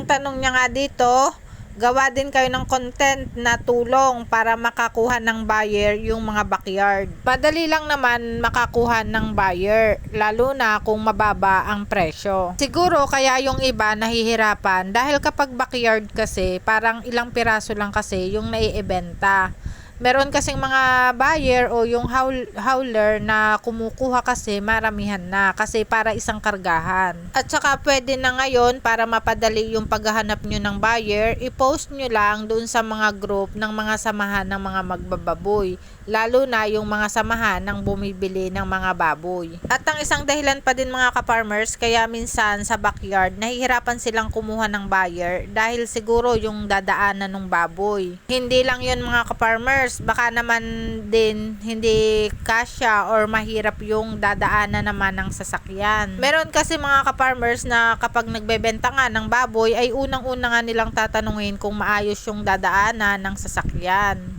Ang tanong niya nga dito, gawa din kayo ng content na tulong para makakuha ng buyer yung mga backyard. Madali lang naman makakuha ng buyer, lalo na kung mababa ang presyo. Siguro kaya yung iba nahihirapan dahil kapag backyard kasi parang ilang piraso lang kasi yung naiibenta. Meron kasing mga buyer o yung hauler na kumukuha kasi maramihan na kasi para isang kargahan. At saka pwede na ngayon para mapadali yung paghahanap nyo ng buyer, i-post nyo lang doon sa mga group ng mga samahan ng mga magbababoy. Lalo na yung mga samahan ng bumibili ng mga baboy. At ang isang dahilan pa din mga ka-farmers kaya minsan sa backyard nahihirapan silang kumuha ng buyer dahil siguro yung dadaanan ng baboy. Hindi lang yun mga ka-farmers, baka naman din hindi kasya or mahirap yung dadaanan naman ng sasakyan. Meron kasi mga ka-farmers na kapag nagbebenta nga ng baboy ay unang-una nga nilang tatanungin kung maayos yung dadaanan ng sasakyan.